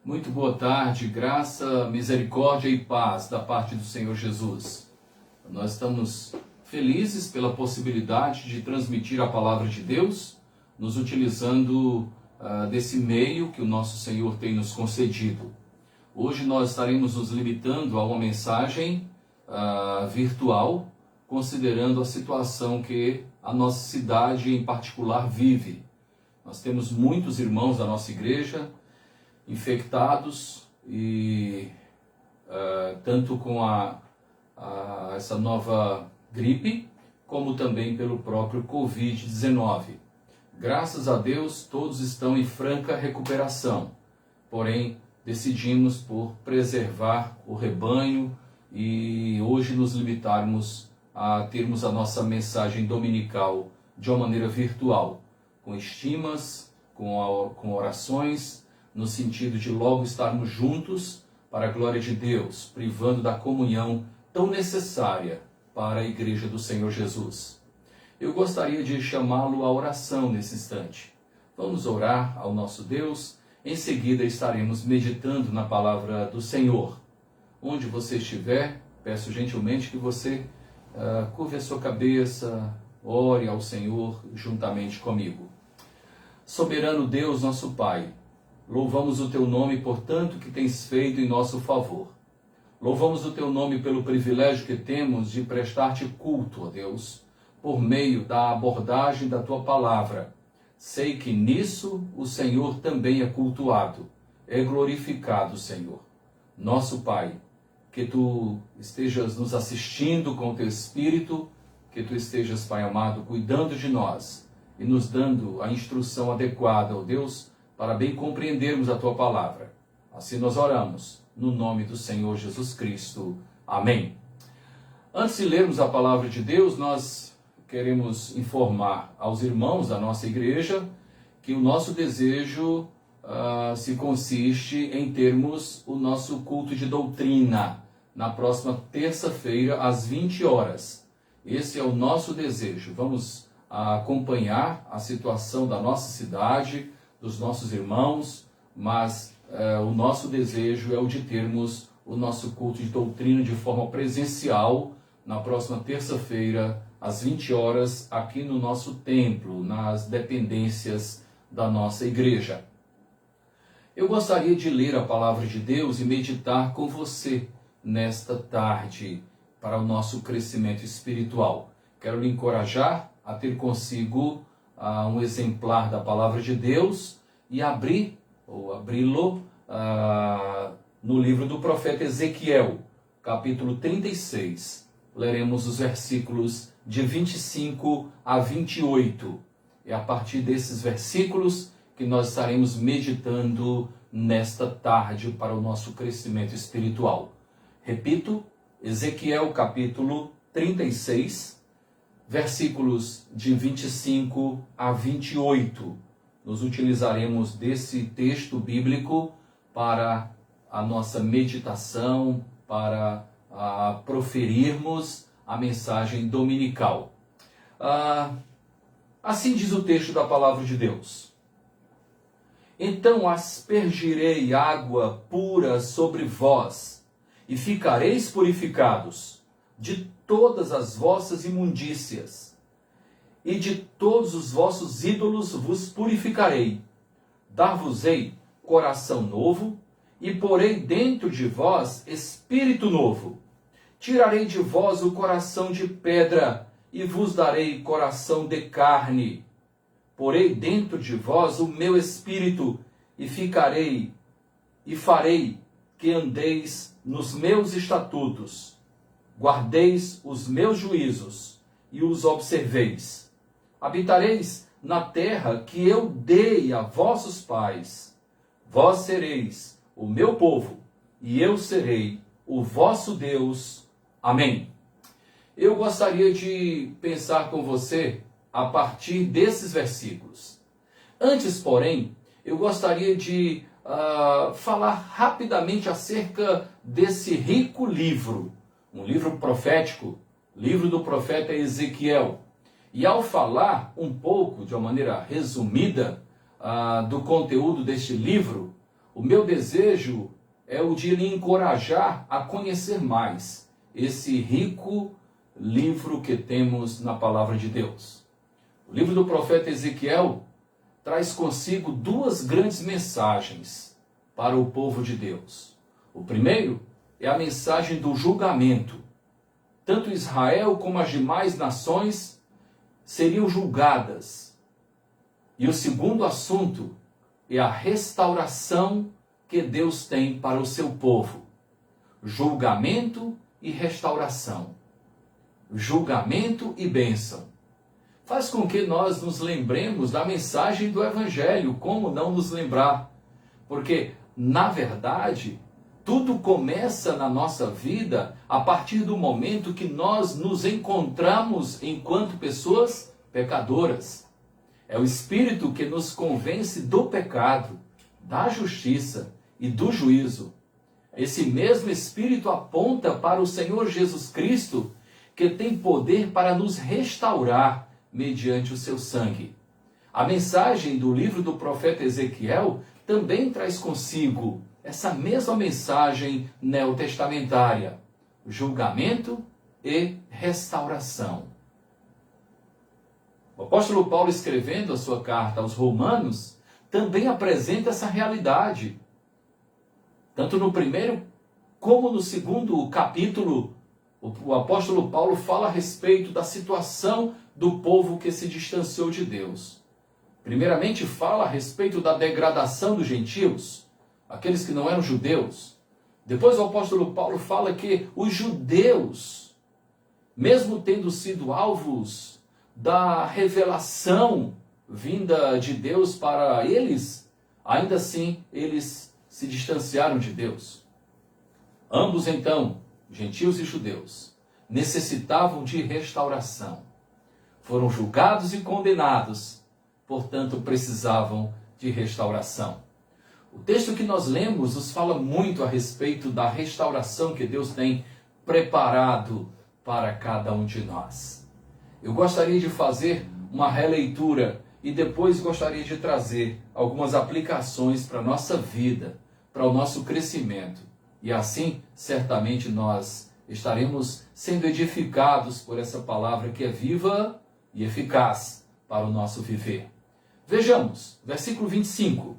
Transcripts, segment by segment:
Muito boa tarde, graça, misericórdia e paz da parte do Senhor Jesus. Nós estamos felizes pela possibilidade de transmitir a palavra de Deus, nos utilizando desse meio que o nosso Senhor tem nos concedido. Hoje nós estaremos nos limitando a uma mensagem virtual, considerando a situação que a nossa cidade em particular vive. Nós temos muitos irmãos da nossa igreja infectados e tanto com essa nova gripe, como também pelo próprio Covid-19. Graças a Deus, todos estão em franca recuperação, porém decidimos por preservar o rebanho e hoje nos limitarmos a termos a nossa mensagem dominical de uma maneira virtual, com estimas, com orações, no sentido de logo estarmos juntos para a glória de Deus, privando da comunhão tão necessária para a igreja do Senhor Jesus. Eu gostaria de chamá-lo à oração nesse instante. Vamos orar ao nosso Deus, em seguida estaremos meditando na palavra do Senhor. Onde você estiver, peço gentilmente que você curve a sua cabeça, ore ao Senhor juntamente comigo. Soberano Deus, nosso Pai, louvamos o Teu nome por tanto que tens feito em nosso favor. Louvamos o Teu nome pelo privilégio que temos de prestar-te culto, ó Deus, por meio da abordagem da Tua palavra. Sei que nisso o Senhor também é cultuado, é glorificado, Senhor. Nosso Pai, que Tu estejas nos assistindo com o Teu Espírito, que Tu estejas, Pai amado, cuidando de nós e nos dando a instrução adequada, ó Deus, para bem compreendermos a Tua palavra. Assim nós oramos, no nome do Senhor Jesus Cristo. Amém. Antes de lermos a palavra de Deus, nós queremos informar aos irmãos da nossa igreja que o nosso desejo se consiste em termos o nosso culto de doutrina na próxima terça-feira, às 20 horas. Esse é o nosso desejo. Vamos acompanhar a situação da nossa cidade, dos nossos irmãos, mas o nosso desejo é o de termos o nosso culto de doutrina de forma presencial na próxima terça-feira, às 20 horas, aqui no nosso templo, nas dependências da nossa igreja. Eu gostaria de ler a palavra de Deus e meditar com você nesta tarde para o nosso crescimento espiritual. Quero lhe encorajar a ter consigo um exemplar da palavra de Deus e abri-lo no livro do profeta Ezequiel, capítulo 36. Leremos os versículos de 25 a 28. É a partir desses versículos que nós estaremos meditando nesta tarde para o nosso crescimento espiritual. Repito, Ezequiel capítulo 36, versículos de 25 a 28. Nos utilizaremos desse texto bíblico para a nossa meditação, para proferirmos a mensagem dominical. Assim diz o texto da palavra de Deus. Então aspergirei água pura sobre vós, e ficareis purificados de todas as vossas imundícias, e de todos os vossos ídolos vos purificarei. Dar-vos-ei coração novo, e porei dentro de vós espírito novo. Tirarei de vós o coração de pedra, e vos darei coração de carne. Porei dentro de vós o meu espírito, e farei que andeis nos meus estatutos, guardeis os meus juízos, e os observeis. Habitareis na terra que eu dei a vossos pais. Vós sereis o meu povo, e eu serei o vosso Deus. Amém. Eu gostaria de pensar com você a partir desses versículos. Antes, porém, eu gostaria de falar rapidamente acerca desse rico livro, um livro profético, livro do profeta Ezequiel. E ao falar um pouco, de uma maneira resumida, do conteúdo deste livro, O meu desejo é o de lhe encorajar a conhecer mais esse rico livro que temos na palavra de Deus. O livro do profeta Ezequiel traz consigo duas grandes mensagens para o povo de Deus. O primeiro é a mensagem do julgamento. Tanto Israel como as demais nações seriam julgadas. E o segundo assunto é a restauração que Deus tem para o seu povo. Julgamento e restauração. Julgamento e bênção. Faz com que nós nos lembremos da mensagem do Evangelho. Como não nos lembrar? Porque, na verdade, tudo começa na nossa vida a partir do momento que nós nos encontramos enquanto pessoas pecadoras. É o Espírito que nos convence do pecado, da justiça e do juízo. Esse mesmo Espírito aponta para o Senhor Jesus Cristo, que tem poder para nos restaurar mediante o seu sangue. A mensagem do livro do profeta Ezequiel também traz consigo essa mesma mensagem neotestamentária: julgamento e restauração. O apóstolo Paulo, escrevendo a sua carta aos Romanos, também apresenta essa realidade. Tanto no primeiro como no segundo capítulo, o apóstolo Paulo fala a respeito da situação do povo que se distanciou de Deus. Primeiramente fala a respeito da degradação dos gentios, aqueles que não eram judeus. Depois o apóstolo Paulo fala que os judeus, mesmo tendo sido alvos da revelação vinda de Deus para eles, ainda assim eles se distanciaram de Deus. Ambos então, gentios e judeus, necessitavam de restauração. Foram julgados e condenados, portanto precisavam de restauração. O texto que nós lemos nos fala muito a respeito da restauração que Deus tem preparado para cada um de nós. Eu gostaria de fazer uma releitura e depois gostaria de trazer algumas aplicações para a nossa vida, para o nosso crescimento. E assim, certamente, nós estaremos sendo edificados por essa palavra que é viva e eficaz para o nosso viver. Vejamos, versículo 25.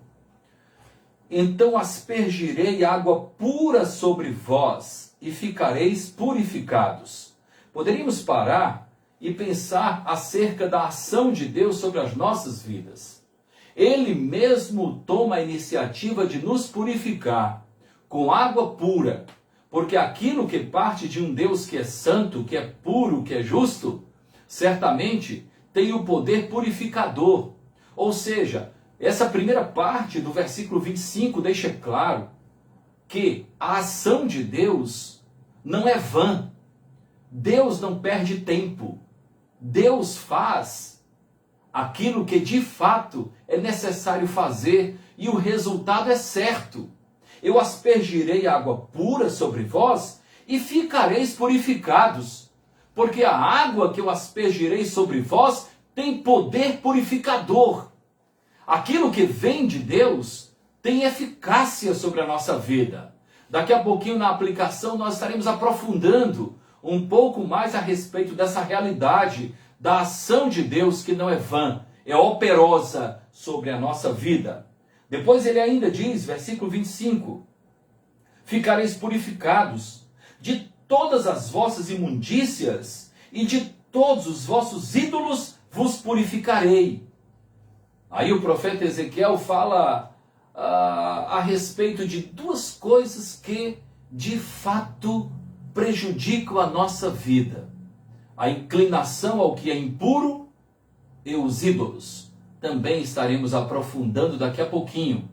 Então aspergirei água pura sobre vós e ficareis purificados. Poderíamos parar e pensar acerca da ação de Deus sobre as nossas vidas. Ele mesmo toma a iniciativa de nos purificar com água pura, porque aquilo que parte de um Deus que é santo, que é puro, que é justo, certamente tem o poder purificador. Ou seja, essa primeira parte do versículo 25 deixa claro que a ação de Deus não é vã. Deus não perde tempo. Deus faz aquilo que de fato é necessário fazer e o resultado é certo. Eu aspergirei água pura sobre vós e ficareis purificados, porque a água que eu aspergirei sobre vós tem poder purificador. Aquilo que vem de Deus tem eficácia sobre a nossa vida. Daqui a pouquinho, na aplicação, nós estaremos aprofundando um pouco mais a respeito dessa realidade da ação de Deus que não é vã, é operosa sobre a nossa vida. Depois ele ainda diz, versículo 25, ficareis purificados de todas as vossas imundícias e de todos os vossos ídolos vos purificarei. Aí o profeta Ezequiel fala a respeito de duas coisas que de fato prejudicam a nossa vida: a inclinação ao que é impuro e os ídolos. Também estaremos aprofundando daqui a pouquinho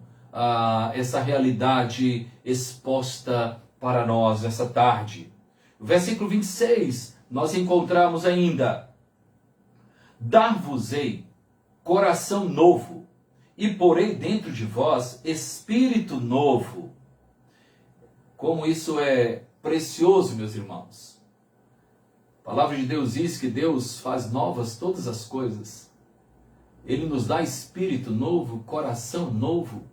essa realidade exposta para nós essa tarde. No versículo 26, nós encontramos ainda: dar-vos-ei coração novo, e porei dentro de vós espírito novo. Como isso é precioso, meus irmãos. A palavra de Deus diz que Deus faz novas todas as coisas. Ele nos dá espírito novo, coração novo.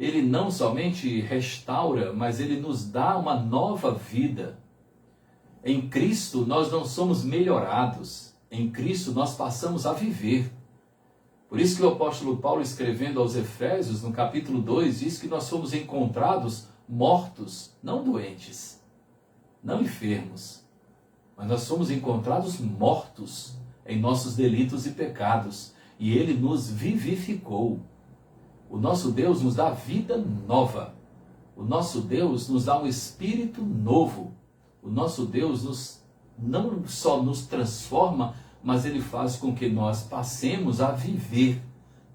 ele não somente restaura, mas ele nos dá uma nova vida. Em Cristo nós não somos melhorados, em Cristo nós passamos a viver. Por isso que o apóstolo Paulo, escrevendo aos Efésios, no capítulo 2, diz que nós fomos encontrados mortos, não doentes, não enfermos, mas nós fomos encontrados mortos em nossos delitos e pecados, e ele nos vivificou. O nosso Deus nos dá vida nova. O nosso Deus nos dá um espírito novo. O nosso Deus não só nos transforma, mas ele faz com que nós passemos a viver.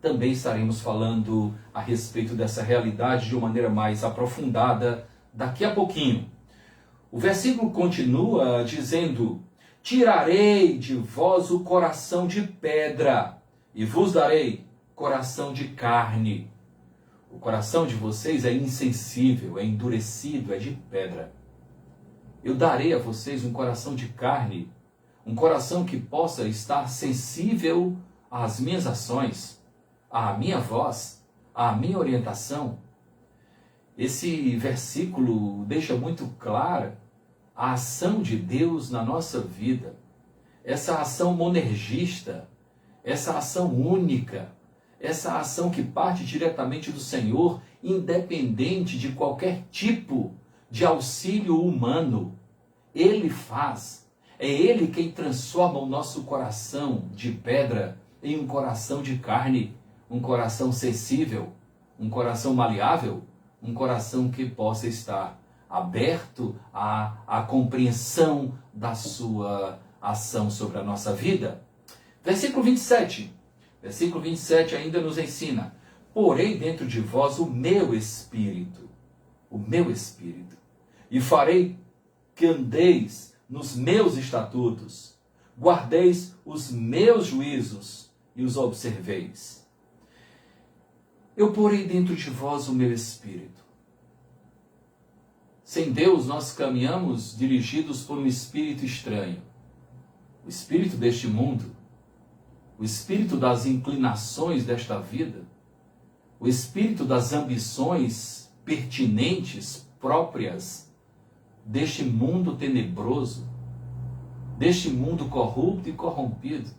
Também estaremos falando a respeito dessa realidade de uma maneira mais aprofundada daqui a pouquinho. O versículo continua dizendo: tirarei de vós o coração de pedra e vos darei coração de carne. O coração de vocês é insensível, é endurecido, é de pedra. Eu darei a vocês um coração de carne, um coração que possa estar sensível às minhas ações, à minha voz, à minha orientação. Esse versículo deixa muito clara a ação de Deus na nossa vida. Essa ação monergista, essa ação única, essa ação que parte diretamente do Senhor, independente de qualquer tipo de auxílio humano. Ele faz. É Ele quem transforma o nosso coração de pedra em um coração de carne, um coração sensível, um coração maleável, um coração que possa estar aberto à compreensão da sua ação sobre a nossa vida. Versículo 27. Versículo 27 ainda nos ensina: porei dentro de vós o meu espírito, e farei que andeis nos meus estatutos, guardeis os meus juízos e os observeis. Eu porei dentro de vós o meu espírito. Sem Deus nós caminhamos dirigidos por um espírito estranho, o espírito deste mundo, o espírito das inclinações desta vida, o espírito das ambições pertinentes, próprias deste mundo tenebroso, deste mundo corrupto e corrompido.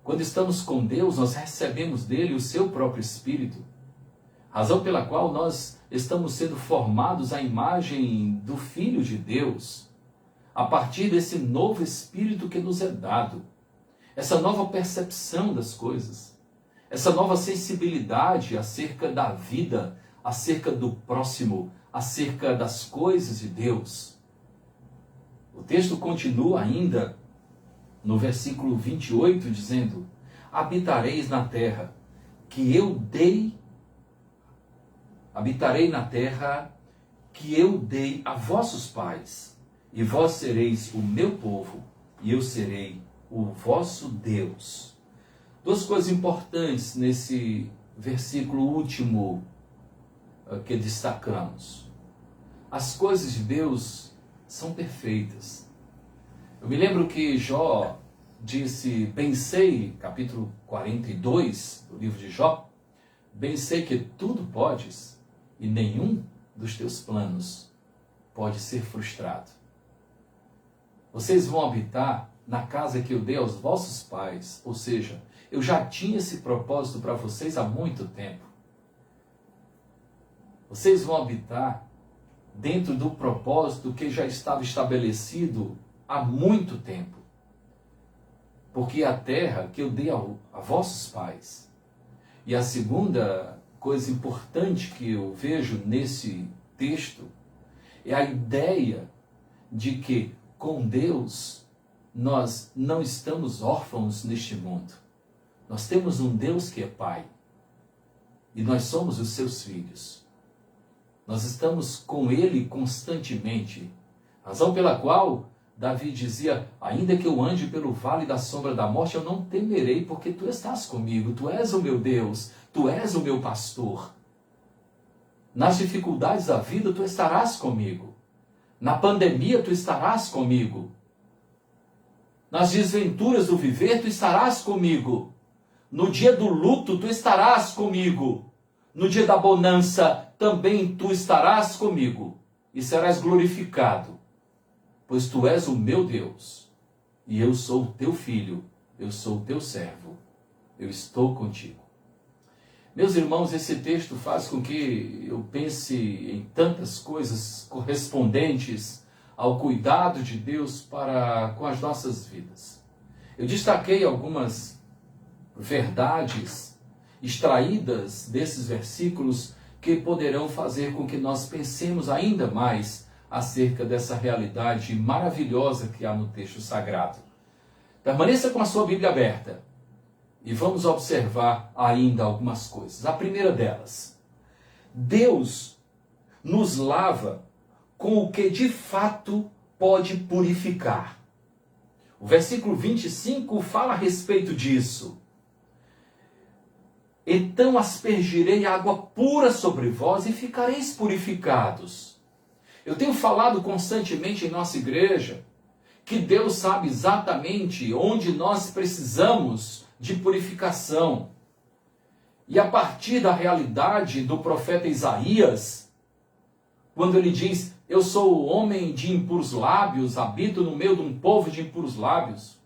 Quando estamos com Deus, nós recebemos dele o seu próprio espírito, razão pela qual nós estamos sendo formados à imagem do Filho de Deus, a partir desse novo espírito que nos é dado. Essa nova percepção das coisas, essa nova sensibilidade acerca da vida, acerca do próximo, acerca das coisas de Deus. O texto continua ainda no versículo 28, dizendo: habitareis na terra que eu dei a vossos pais, e vós sereis o meu povo, e eu serei o vosso Deus. Duas coisas importantes nesse versículo último que destacamos. As coisas de Deus são perfeitas. Eu me lembro que Jó disse: bem sei, capítulo 42 do livro de Jó, bem sei que tudo podes e nenhum dos teus planos pode ser frustrado. Vocês vão habitar na casa que eu dei aos vossos pais, ou seja, eu já tinha esse propósito para vocês há muito tempo. Vocês vão habitar dentro do propósito que já estava estabelecido há muito tempo. Porque a terra que eu dei a vossos pais. E a segunda coisa importante que eu vejo nesse texto é a ideia de que com Deus nós não estamos órfãos neste mundo. Nós temos um Deus que é Pai. E nós somos os seus filhos. Nós estamos com Ele constantemente. Razão pela qual Davi dizia: ainda que eu ande pelo vale da sombra da morte, eu não temerei, porque tu estás comigo. Tu és o meu Deus. Tu és o meu pastor. Nas dificuldades da vida, tu estarás comigo. Na pandemia, tu estarás comigo. Nas desventuras do viver, tu estarás comigo. No dia do luto, tu estarás comigo. no dia da bonança, também tu estarás comigo e serás glorificado, pois tu és o meu Deus e eu sou o teu filho, eu sou o teu servo, eu estou contigo. Meus irmãos, esse texto faz com que eu pense em tantas coisas correspondentes ao cuidado de Deus para com as nossas vidas. Eu destaquei algumas verdades extraídas desses versículos que poderão fazer com que nós pensemos ainda mais acerca dessa realidade maravilhosa que há no texto sagrado. Permaneça com a sua Bíblia aberta e vamos observar ainda algumas coisas. A primeira delas, Deus nos lava com o que de fato pode purificar. O versículo 25 fala a respeito disso. Então aspergirei água pura sobre vós e ficareis purificados. Eu tenho falado constantemente em nossa igreja que Deus sabe exatamente onde nós precisamos de purificação. E a partir da realidade do profeta Isaías, quando ele diz, eu sou homem de impuros lábios, habito no meio de um povo de impuros lábios,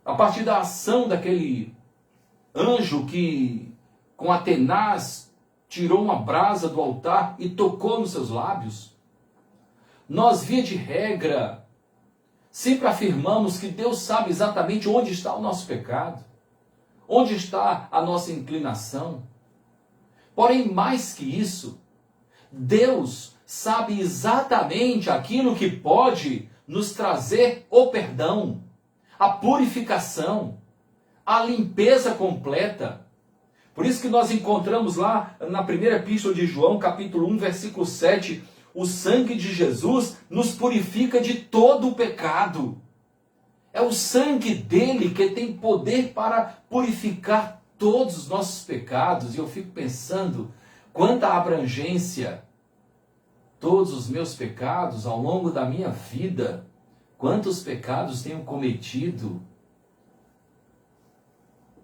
a partir da ação daquele anjo que com a tenaz tirou uma brasa do altar e tocou nos seus lábios, nós, via de regra, sempre afirmamos que Deus sabe exatamente onde está o nosso pecado, onde está a nossa inclinação. Porém, mais que isso, Deus sabe exatamente aquilo que pode nos trazer o perdão, a purificação, a limpeza completa. Por isso que nós encontramos lá na primeira epístola de João, capítulo 1, versículo 7, o sangue de Jesus nos purifica de todo o pecado. É o sangue dele que tem poder para purificar todos os nossos pecados. E eu fico pensando, quanta abrangência todos os meus pecados ao longo da minha vida, quantos pecados tenho cometido.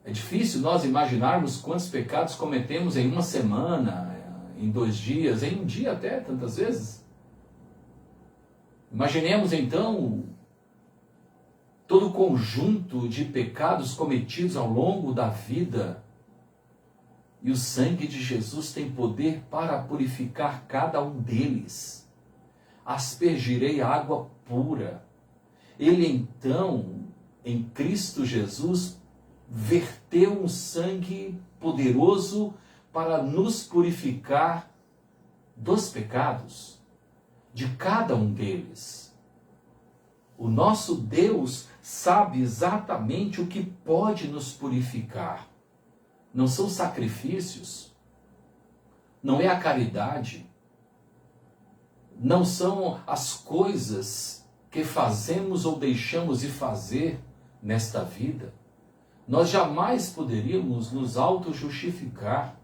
É difícil nós imaginarmos quantos pecados cometemos em uma semana, em 2 dias, em um dia até, tantas vezes. Imaginemos então todo o conjunto de pecados cometidos ao longo da vida. E o sangue de Jesus tem poder para purificar cada um deles. Aspergirei água pura. Ele então, em Cristo Jesus, verteu um sangue poderoso para nos purificar dos pecados, de cada um deles. O nosso Deus sabe exatamente o que pode nos purificar. Não são sacrifícios, não é a caridade, não são as coisas que fazemos ou deixamos de fazer nesta vida. Nós jamais poderíamos nos auto-justificar.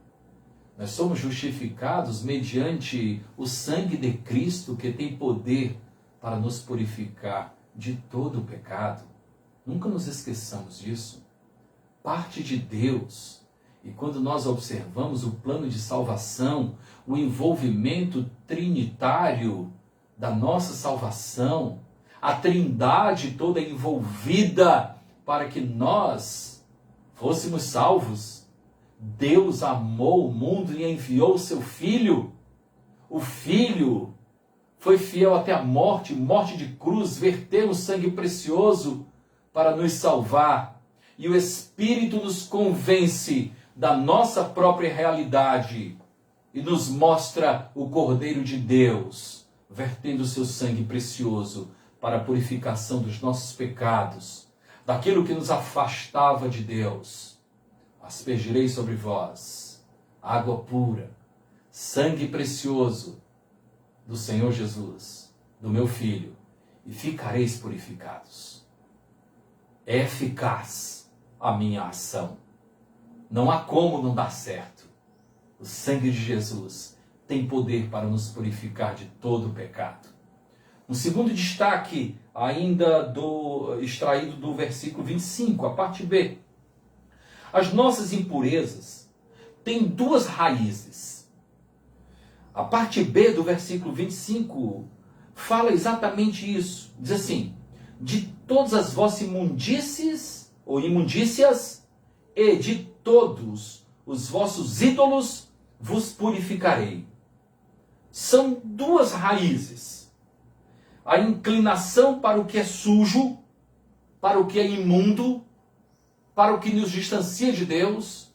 Nós somos justificados mediante o sangue de Cristo, que tem poder para nos purificar de todo o pecado. Nunca nos esqueçamos disso. Parte de Deus. E quando nós observamos o plano de salvação, o envolvimento trinitário da nossa salvação, a trindade toda envolvida para que nós fôssemos salvos, Deus amou o mundo e enviou o seu Filho. O Filho foi fiel até a morte, morte de cruz, verteu o sangue precioso para nos salvar. E o Espírito nos convence da nossa própria realidade e nos mostra o Cordeiro de Deus, vertendo o seu sangue precioso para a purificação dos nossos pecados, daquilo que nos afastava de Deus. Aspergirei sobre vós água pura, sangue precioso do Senhor Jesus, do meu Filho, e ficareis purificados. É eficaz a minha ação. Não há como não dar certo. O sangue de Jesus tem poder para nos purificar de todo o pecado. Um segundo destaque, ainda extraído do versículo 25, a parte B. As nossas impurezas tem duas raízes. A parte B do versículo 25 fala exatamente isso. Diz assim: de todas as vossas imundícies ou imundícias e de todos os vossos ídolos vos purificarei. São duas raízes. A inclinação para o que é sujo, para o que é imundo, para o que nos distancia de Deus,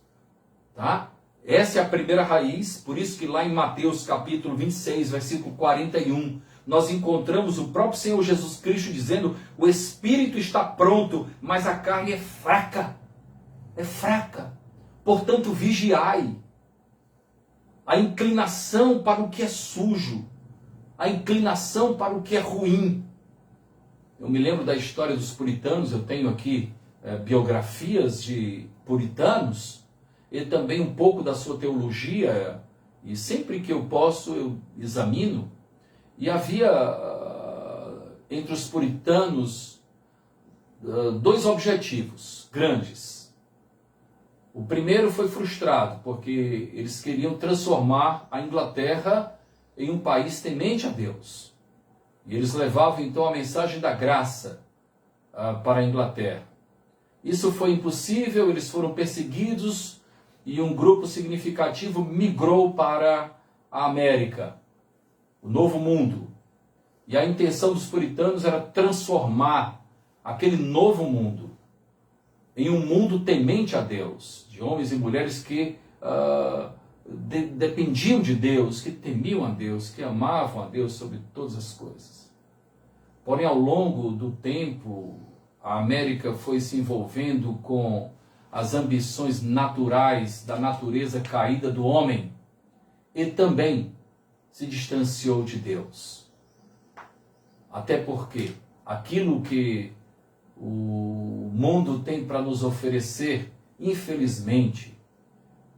tá? Essa é a primeira raiz, por isso que lá em Mateus capítulo 26, versículo 41, nós encontramos o próprio Senhor Jesus Cristo dizendo: o espírito está pronto, mas a carne é fraca. É fraca. Portanto, vigiai. A inclinação para o que é sujo, a inclinação para o que é ruim. Eu me lembro da história dos puritanos, eu tenho aqui biografias de puritanos, e também um pouco da sua teologia, e sempre que eu posso eu examino. E havia entre os puritanos dois objetivos grandes. O primeiro foi frustrado, porque eles queriam transformar a Inglaterra em um país temente a Deus. E eles levavam então a mensagem da graça para a Inglaterra. Isso foi impossível, eles foram perseguidos e um grupo significativo migrou para a América, o Novo Mundo. E a intenção dos puritanos era transformar aquele novo mundo em um mundo temente a Deus, de homens e mulheres que dependiam de Deus, que temiam a Deus, que amavam a Deus sobre todas as coisas. Porém, ao longo do tempo, a América foi se envolvendo com as ambições naturais da natureza caída do homem e também se distanciou de Deus. Até porque aquilo que o mundo tem para nos oferecer, infelizmente,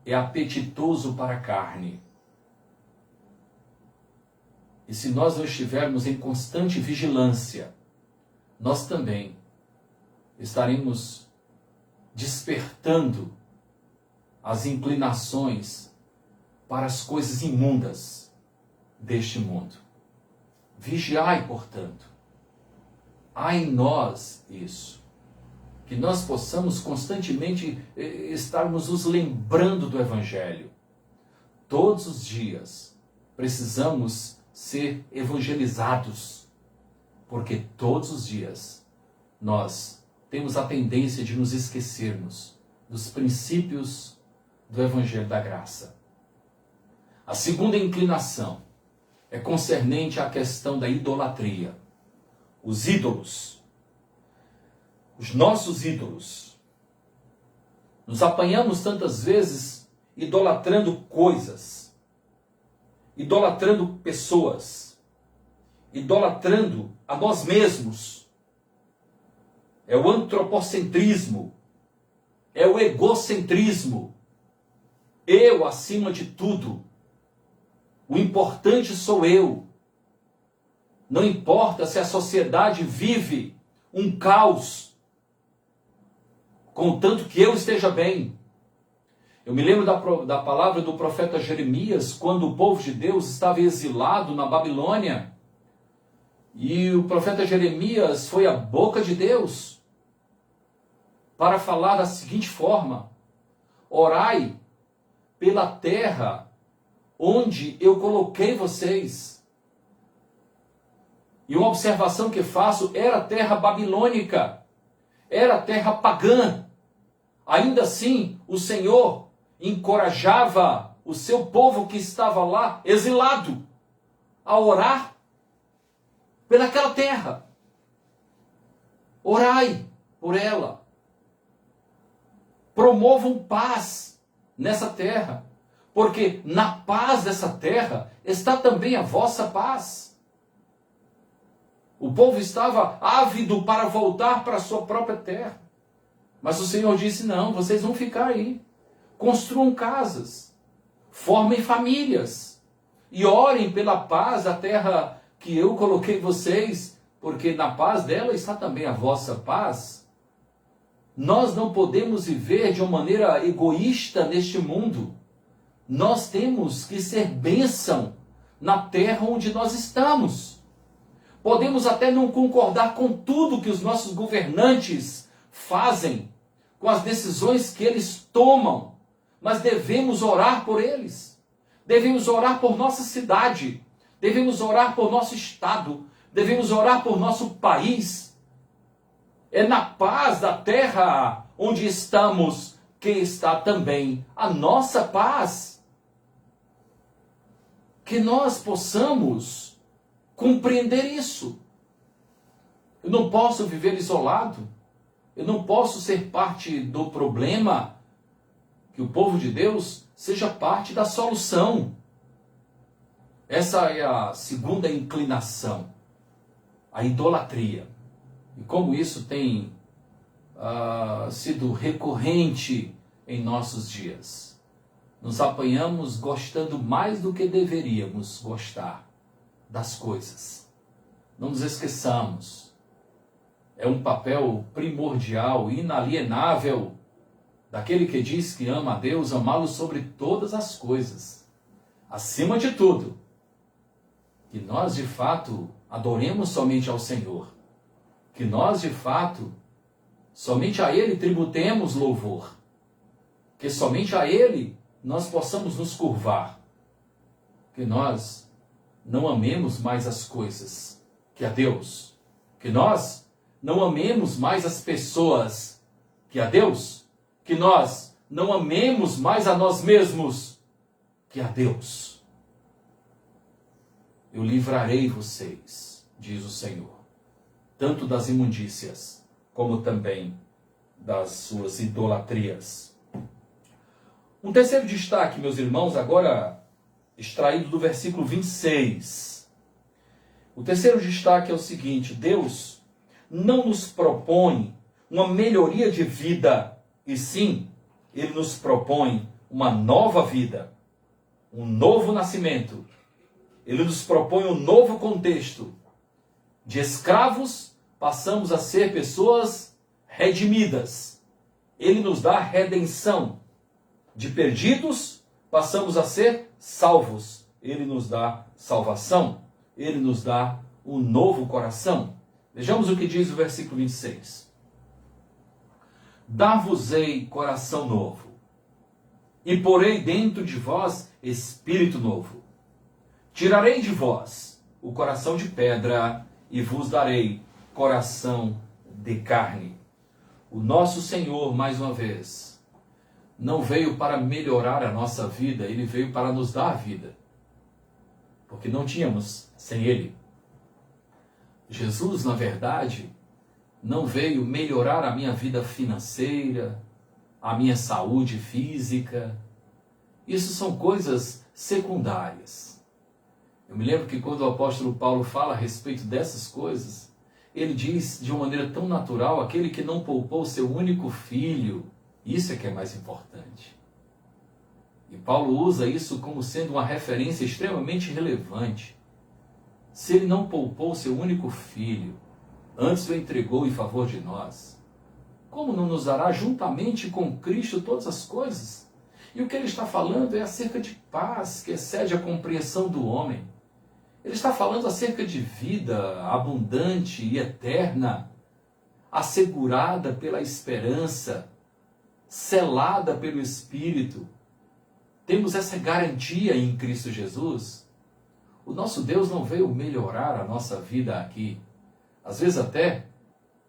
é apetitoso para a carne. E se nós não estivermos em constante vigilância, nós também estaremos despertando as inclinações para as coisas imundas deste mundo. Vigiai, portanto. Há em nós isso. Que nós possamos constantemente estarmos nos lembrando do Evangelho. Todos os dias precisamos ser evangelizados. Porque todos os dias nós temos a tendência de nos esquecermos dos princípios do Evangelho da Graça. A segunda inclinação é concernente à questão da idolatria. Os ídolos, os nossos ídolos. Nos apanhamos tantas vezes idolatrando coisas, idolatrando pessoas, idolatrando a nós mesmos. É o antropocentrismo, é o egocentrismo. Eu acima de tudo. O importante sou eu. Não importa se a sociedade vive um caos, contanto que eu esteja bem. Eu me lembro da palavra do profeta Jeremias, quando o povo de Deus estava exilado na Babilônia. E o profeta Jeremias foi à boca de Deus para falar da seguinte forma: orai pela terra onde eu coloquei vocês. E uma observação que faço, era terra babilônica, era terra pagã. Ainda assim, o Senhor encorajava o seu povo que estava lá, exilado, a orar pelaquela terra. Orai por ela. Promovam paz nessa terra, porque na paz dessa terra está também a vossa paz. O povo estava ávido para voltar para a sua própria terra. Mas o Senhor disse: não, vocês vão ficar aí. Construam casas, formem famílias e orem pela paz da terra que eu coloquei vocês, porque na paz dela está também a vossa paz. Nós não podemos viver de uma maneira egoísta neste mundo. Nós temos que ser bênção na terra onde nós estamos. Podemos até não concordar com tudo que os nossos governantes fazem, com as decisões que eles tomam, mas devemos orar por eles. Devemos orar por nossa cidade, devemos orar por nosso estado, devemos orar por nosso país. É na paz da terra onde estamos que está também a nossa paz. Que nós possamos compreender isso. Eu não posso viver isolado. Eu não posso ser parte do problema. Que o povo de Deus seja parte da solução. Essa é a segunda inclinação, a idolatria. E como isso tem sido recorrente em nossos dias. Nos apanhamos gostando mais do que deveríamos gostar das coisas. Não nos esqueçamos. É um papel primordial, inalienável, daquele que diz que ama a Deus, amá-lo sobre todas as coisas. Acima de tudo, que nós de fato adoremos somente ao Senhor. Que nós de fato, somente a Ele tributemos louvor. Que somente a Ele nós possamos nos curvar. Que nós não amemos mais as coisas que a Deus. Que nós não amemos mais as pessoas que a Deus. Que nós não amemos mais a nós mesmos que a Deus. Eu livrarei vocês, diz o Senhor, tanto das imundícias, como também das suas idolatrias. Um terceiro destaque, meus irmãos, agora extraído do versículo 26. O terceiro destaque é o seguinte: Deus não nos propõe uma melhoria de vida, e sim, Ele nos propõe uma nova vida, um novo nascimento. Ele nos propõe um novo contexto. De escravos, passamos a ser pessoas redimidas. Ele nos dá redenção. De perdidos, passamos a ser salvos. Ele nos dá salvação. Ele nos dá um novo coração. Vejamos o que diz o versículo 26. Dar-vos-ei coração novo, e porei dentro de vós espírito novo. Tirarei de vós o coração de pedra e vos darei coração de carne. O nosso Senhor, mais uma vez, não veio para melhorar a nossa vida, Ele veio para nos dar vida. Porque não tínhamos sem Ele. Jesus, na verdade, não veio melhorar a minha vida financeira, a minha saúde física. Isso são coisas secundárias. Eu me lembro que quando o apóstolo Paulo fala a respeito dessas coisas, ele diz de uma maneira tão natural: aquele que não poupou seu único filho, isso é que é mais importante. E Paulo usa isso como sendo uma referência extremamente relevante. Se ele não poupou seu único filho, antes o entregou em favor de nós, como não nos dará juntamente com Cristo todas as coisas? E o que ele está falando é acerca de paz, que excede a compreensão do homem. Ele está falando acerca de vida abundante e eterna, assegurada pela esperança, selada pelo Espírito. Temos essa garantia em Cristo Jesus. O nosso Deus não veio melhorar a nossa vida aqui. Às vezes até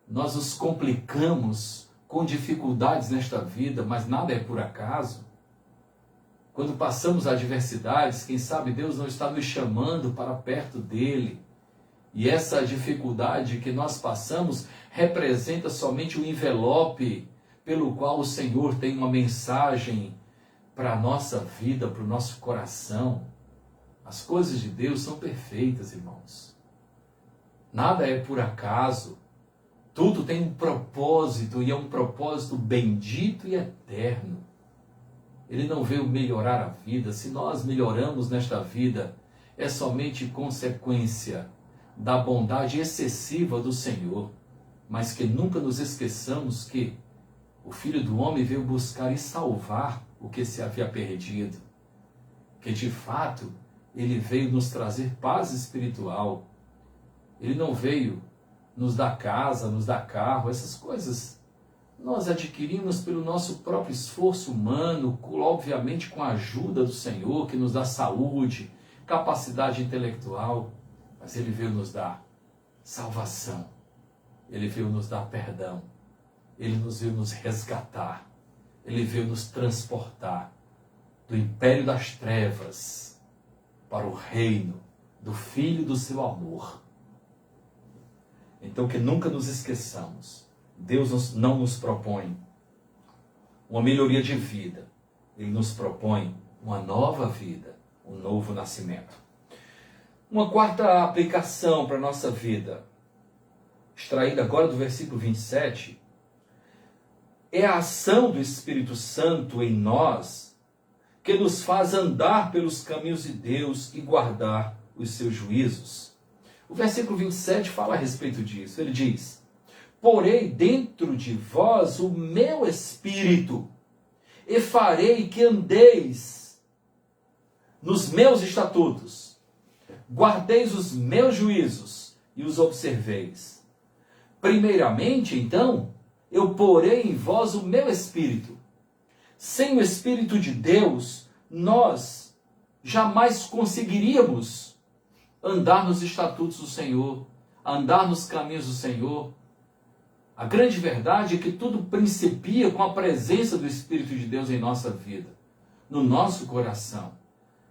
nós nos complicamos com dificuldades nesta vida, mas nada é por acaso. Quando passamos adversidades, quem sabe Deus não está nos chamando para perto dele. E essa dificuldade que nós passamos representa somente o envelope pelo qual o Senhor tem uma mensagem para a nossa vida, para o nosso coração. As coisas de Deus são perfeitas, irmãos. Nada é por acaso. Tudo tem um propósito, e é um propósito bendito e eterno. Ele não veio melhorar a vida. Se nós melhoramos nesta vida, é somente consequência da bondade excessiva do Senhor. Mas que nunca nos esqueçamos que o Filho do Homem veio buscar e salvar o que se havia perdido. Porque de fato, ele veio nos trazer paz espiritual. Ele não veio nos dar casa, nos dar carro, essas coisas nós adquirimos pelo nosso próprio esforço humano, obviamente com a ajuda do Senhor, que nos dá saúde, capacidade intelectual, mas ele veio nos dar salvação, ele veio nos dar perdão, ele veio nos resgatar, ele veio nos transportar do império das trevas para o reino do Filho do seu amor. Então que nunca nos esqueçamos, Deus não nos propõe uma melhoria de vida, Ele nos propõe uma nova vida, um novo nascimento. Uma quarta aplicação para a nossa vida, extraída agora do versículo 27, é a ação do Espírito Santo em nós, que nos faz andar pelos caminhos de Deus e guardar os seus juízos. O versículo 27 fala a respeito disso. Ele diz: porei dentro de vós o meu espírito, e farei que andeis nos meus estatutos, guardeis os meus juízos e os observeis. Primeiramente, então, eu porei em vós o meu espírito. Sem o Espírito de Deus, nós jamais conseguiríamos andar nos estatutos do Senhor, andar nos caminhos do Senhor. A grande verdade é que tudo principia com a presença do Espírito de Deus em nossa vida, no nosso coração.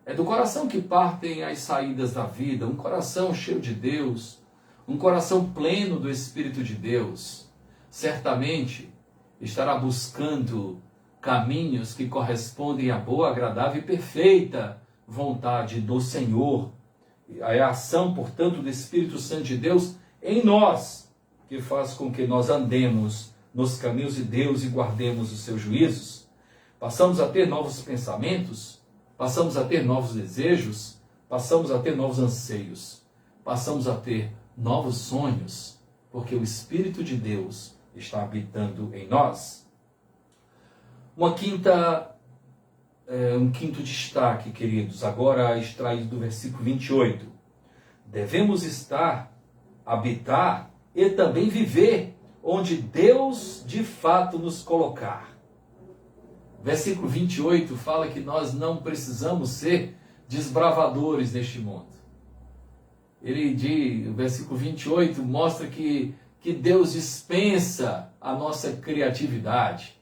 É do coração que partem as saídas da vida, um coração cheio de Deus, um coração pleno do Espírito de Deus, certamente estará buscando caminhos que correspondem à boa, agradável e perfeita vontade do Senhor. É a ação, portanto, do Espírito Santo de Deus em nós, que faz com que nós andemos nos caminhos de Deus e guardemos os seus juízos. Passamos a ter novos pensamentos, passamos a ter novos desejos, passamos a ter novos anseios, passamos a ter novos sonhos, porque o Espírito de Deus está habitando em nós. Um quinto destaque, queridos, agora extraído do versículo 28. Devemos habitar e também viver onde Deus de fato nos colocar. Versículo 28 fala que nós não precisamos ser desbravadores neste mundo. O versículo 28 mostra que Deus dispensa a nossa criatividade.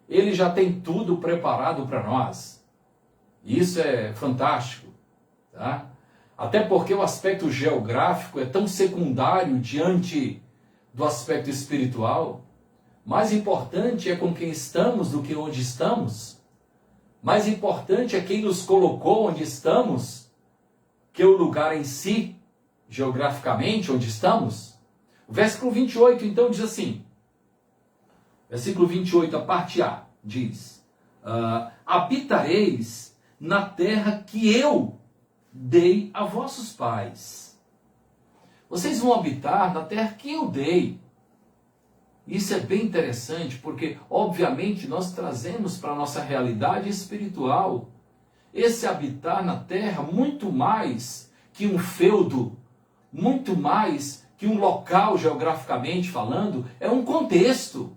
Ele já tem tudo preparado para nós. Isso é fantástico, tá? Até porque o aspecto geográfico é tão secundário diante do aspecto espiritual. Mais importante é com quem estamos do que onde estamos. Mais importante é quem nos colocou onde estamos, que o lugar em si, geograficamente, onde estamos. O versículo 28, então, diz assim, versículo 28, a parte A, diz: habitareis na terra que eu dei a vossos pais. Vocês vão habitar na terra que eu dei. Isso é bem interessante, porque, obviamente, nós trazemos para a nossa realidade espiritual esse habitar na terra muito mais que um feudo, muito mais que um local geograficamente falando, é um contexto.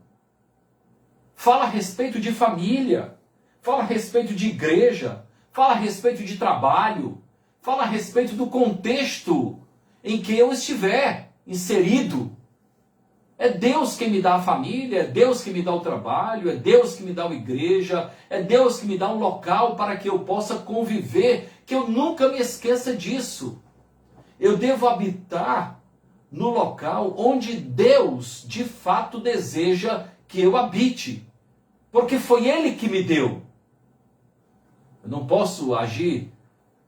Fala a respeito de família, fala a respeito de igreja, fala a respeito de trabalho, fala a respeito do contexto em que eu estiver inserido. É Deus que me dá a família, é Deus que me dá o trabalho, é Deus que me dá a igreja, é Deus que me dá um local para que eu possa conviver, que eu nunca me esqueça disso. Eu devo habitar no local onde Deus de fato deseja que eu habite, porque foi Ele que me deu. Eu não posso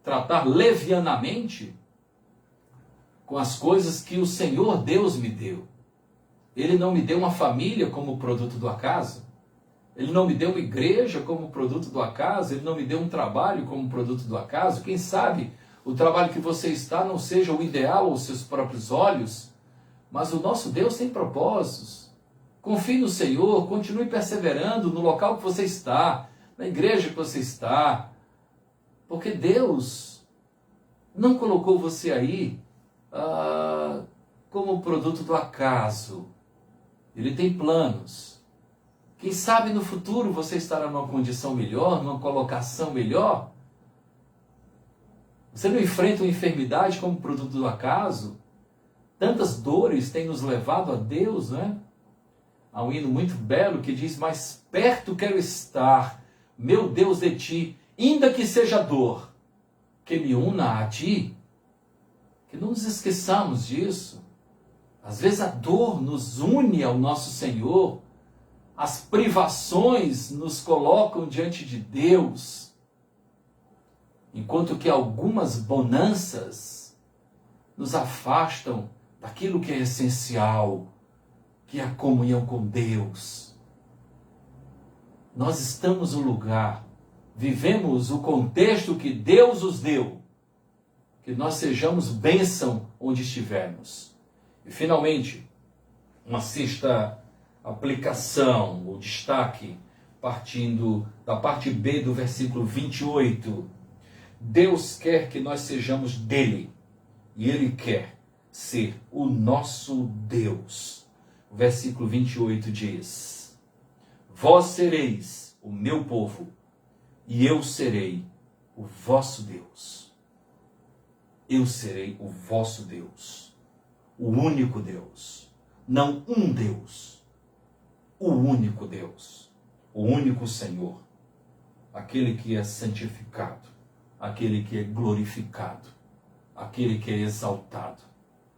tratar levianamente com as coisas que o Senhor Deus me deu. Ele não me deu uma família como produto do acaso. Ele não me deu uma igreja como produto do acaso. Ele não me deu um trabalho como produto do acaso. Quem sabe o trabalho que você está não seja o ideal aos seus próprios olhos, mas o nosso Deus tem propósitos. Confie no Senhor, continue perseverando no local que você está, na igreja que você está, Porque Deus não colocou você aí como produto do acaso. Ele tem planos. Quem sabe no futuro você estará numa condição melhor, numa colocação melhor. Você não enfrenta uma enfermidade como produto do acaso. Tantas dores têm nos levado a Deus, né? Há um hino muito belo que diz: mais perto quero estar, meu Deus, de ti, ainda que seja dor, que me una a ti. Que não nos esqueçamos disso. Às vezes a dor nos une ao nosso Senhor, as privações nos colocam diante de Deus, enquanto que algumas bonanças nos afastam daquilo que é essencial, que é a comunhão com Deus. Nós estamos no lugar, vivemos o contexto que Deus nos deu, que nós sejamos bênção onde estivermos. E finalmente, uma sexta aplicação, ou destaque, partindo da parte B do versículo 28. Deus quer que nós sejamos dele, e ele quer ser o nosso Deus. O versículo 28 diz: vós sereis o meu povo, e eu serei o vosso Deus. Eu serei o vosso Deus. O único Deus. Não um Deus. O único Deus. O único Senhor. Aquele que é santificado. Aquele que é glorificado. Aquele que é exaltado.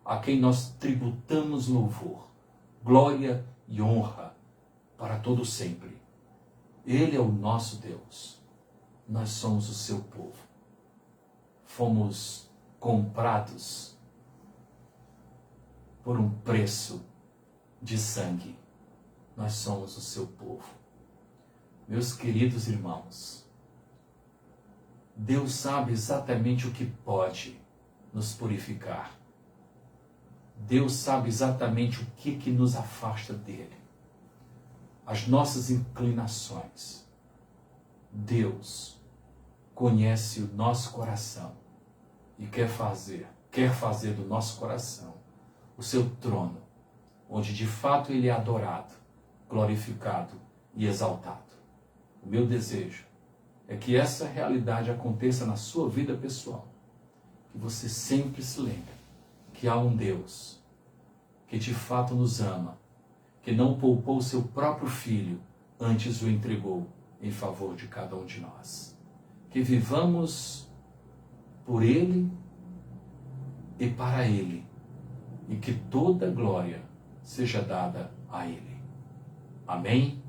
A quem nós tributamos louvor, glória e honra para todo sempre. Ele é o nosso Deus. Nós somos o seu povo. Fomos comprados por um preço de sangue. Nós somos o seu povo. Meus queridos irmãos, Deus sabe exatamente o que pode nos purificar. Deus sabe exatamente o que nos afasta dele. As nossas inclinações. Deus conhece o nosso coração e quer fazer do nosso coração o seu trono, onde de fato ele é adorado, glorificado e exaltado. O meu desejo é que essa realidade aconteça na sua vida pessoal. Que você sempre se lembre que há um Deus que de fato nos ama, que não poupou o seu próprio Filho, antes o entregou em favor de cada um de nós. Que vivamos por Ele e para Ele, e que toda glória seja dada a Ele. Amém,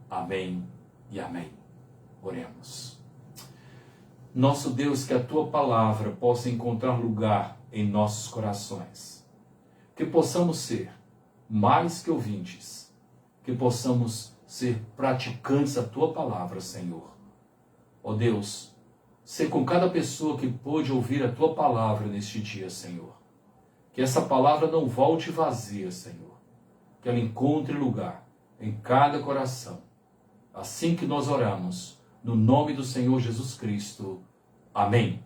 amém e amém. Oremos. Nosso Deus, que a Tua palavra possa encontrar lugar em nossos corações. Que possamos ser mais que ouvintes. Que possamos ser praticantes da Tua palavra, Senhor. Ó Deus, sê com cada pessoa que pôde ouvir a Tua palavra neste dia, Senhor. Que essa palavra não volte vazia, Senhor. Que ela encontre lugar em cada coração. Assim que nós oramos, no nome do Senhor Jesus Cristo. Amém.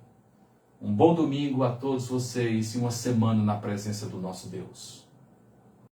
Um bom domingo a todos vocês e uma semana na presença do nosso Deus.